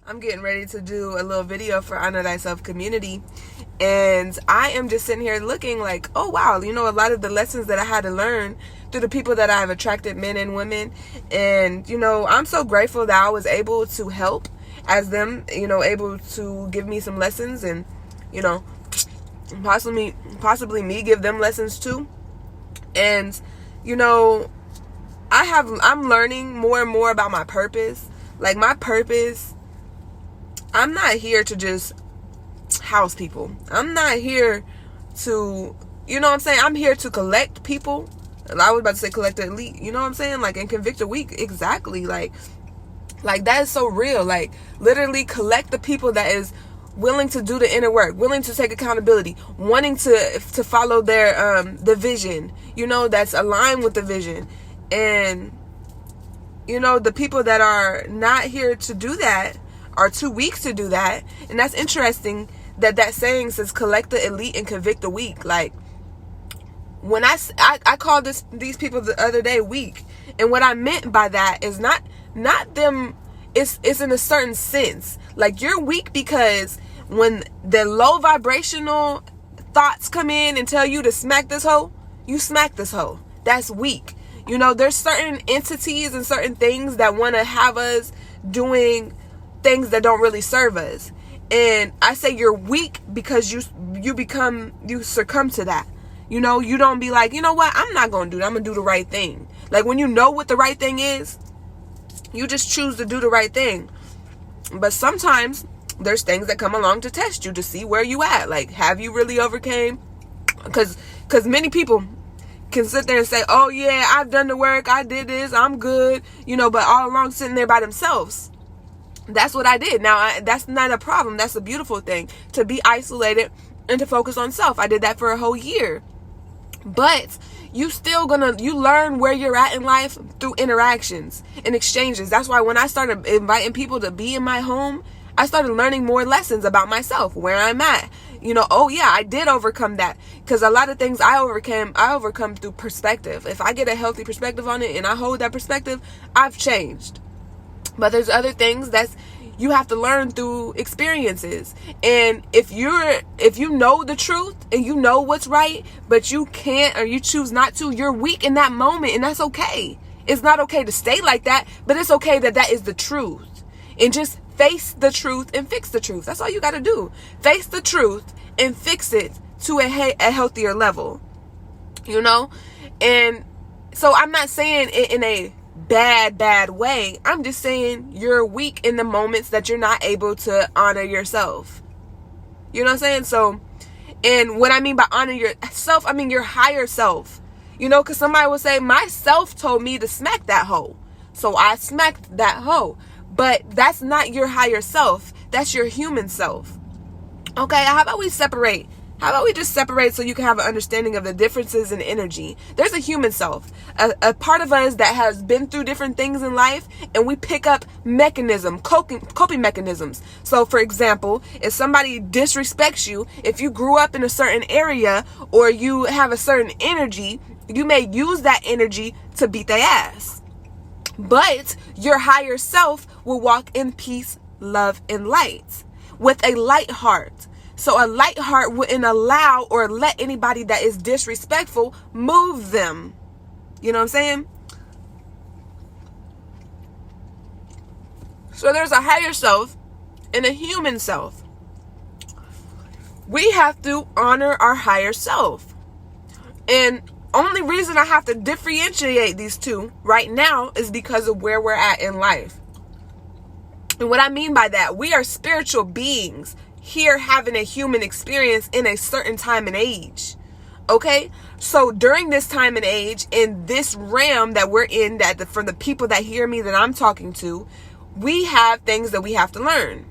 I'm getting ready to do a little video for Honor Thyself community, and I am just sitting here looking like, oh wow, a lot of the lessons that I had to learn through the people that I've attracted, men and women, and I'm so grateful that I was able to help as them, able to give me some lessons, and possibly me give them lessons too. And I'm learning more and more about my purpose. Like, my purpose, I'm not here to just house people. I'm not here to, I'm here to collect people. I was about to say collect the elite, you know what I'm saying? Like, and convict the weak. Exactly. Like that is so real. Like, literally collect the people that is willing to do the inner work, willing to take accountability, wanting to follow their the vision, that's aligned with the vision. And the people that are not here to do that are too weak to do that. And that's interesting that saying says collect the elite and convict the weak. Like, when I called these people the other day weak, and what I meant by that is not them, it's in a certain sense. Like, you're weak because when the low vibrational thoughts come in and tell you to smack this hoe, you smack this hoe. That's weak. There's certain entities and certain things that want to have us doing things that don't really serve us. And I say you're weak because you succumb to that. You don't be like, what, I'm not going to do that. I'm going to do the right thing. Like, when you know what the right thing is, you just choose to do the right thing. But sometimes there's things that come along to test you, to see where you at. Like, have you really overcame? Because many people can sit there and say, oh yeah, I've done the work, I did this, I'm good, but all along sitting there by themselves. That's what I did. Now, that's not a problem. That's a beautiful thing, to be isolated and to focus on self. I did that for a whole year. But you learn where you're at in life through interactions and exchanges. That's why when I started inviting people to be in my home, I started learning more lessons about myself, where I'm at. Oh yeah, I did overcome that. Because a lot of things I overcome through perspective. If I get a healthy perspective on it and I hold that perspective, I've changed. But there's other things you have to learn through experiences. And if you know the truth and you know what's right, but you can't, or you choose not to, you're weak in that moment, and that's okay. It's not okay to stay like that, but it's okay that is the truth. And just face the truth and fix the truth. That's all you got to do. Face the truth and fix it to a healthier level. And so I'm not saying it in a bad way. I'm just saying you're weak in the moments that you're not able to honor yourself. You know what I'm saying? So, and what I mean by honor yourself, I mean your higher self. Because somebody will say, my self told me to smack that hoe, so I smacked that hoe. But that's not your higher self. That's your human self. Okay, how about we separate? How about we just separate so you can have an understanding of the differences in energy? There's a human self, a part of us that has been through different things in life, and we pick up coping mechanisms. So, for example, if somebody disrespects you, if you grew up in a certain area or you have a certain energy, you may use that energy to beat their ass. But your higher self will walk in peace, love, and light with a light heart. So a light heart wouldn't allow or let anybody that is disrespectful move them. You know what I'm saying? So there's a higher self and a human self. We have to honor our higher self. And only reason I have to differentiate these two right now is because of where we're at in life. And what I mean by that, we are spiritual beings here having a human experience in a certain time and age. Okay? So during this time and age, in this realm that we're in, for the people that hear me that I'm talking to, we have things that we have to learn.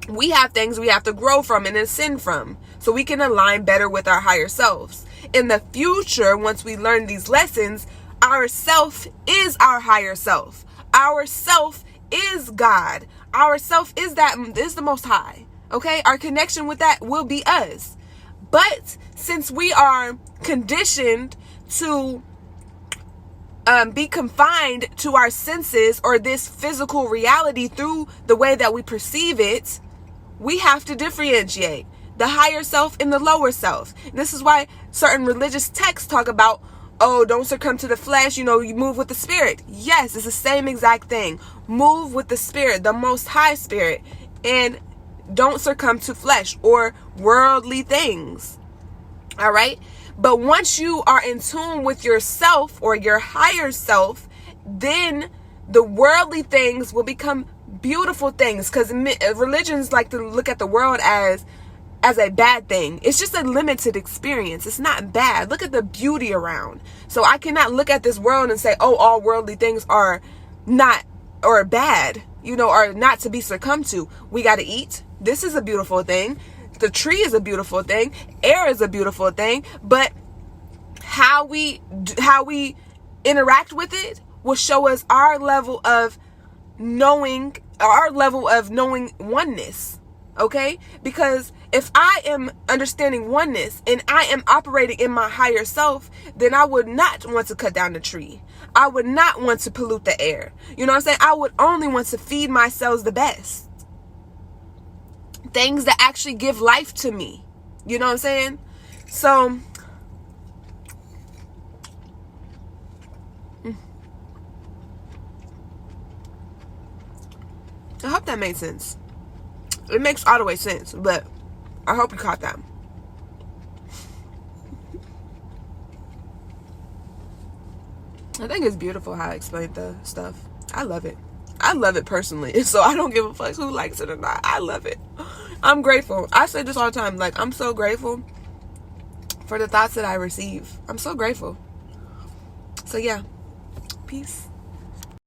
We have things we have to grow from and ascend from, so we can align better with our higher selves. In the future, once we learn these lessons, our self is our higher self. Our self is God. Our self is the Most High. Okay? Our connection with that will be us. But since we are conditioned to be confined to our senses or this physical reality through the way that we perceive it. We have to differentiate the higher self and the lower self. And this is why certain religious texts talk about, oh, don't succumb to the flesh, you move with the spirit. Yes, it's the same exact thing. Move with the spirit, the most high spirit, and don't succumb to flesh or worldly things. All right? But once you are in tune with yourself or your higher self, then the worldly things will become beautiful things, because religions like to look at the world as a bad thing. It's just a limited experience. It's not bad. Look at the beauty around. So I cannot look at this world and say, oh, all worldly things are not or bad, are not to be succumbed to. We got to eat. This is a beautiful thing. The tree is a beautiful thing. Air is a beautiful thing. But how we interact with it will show us our level of knowing oneness. Okay? Because if I am understanding oneness and I am operating in my higher self, then I would not want to cut down the tree. I would not want to pollute the air. You know what I'm saying? I would only want to feed my cells the best. Things that actually give life to me. You know what I'm saying? So, I hope that made sense. It makes all the way sense, but I hope you caught that. I think it's beautiful how I explained the stuff. I love it. I love it personally. So I don't give a fuck who likes it or not. I love it. I'm grateful. I say this all the time. Like, I'm so grateful for the thoughts that I receive. I'm so grateful. So yeah. Peace.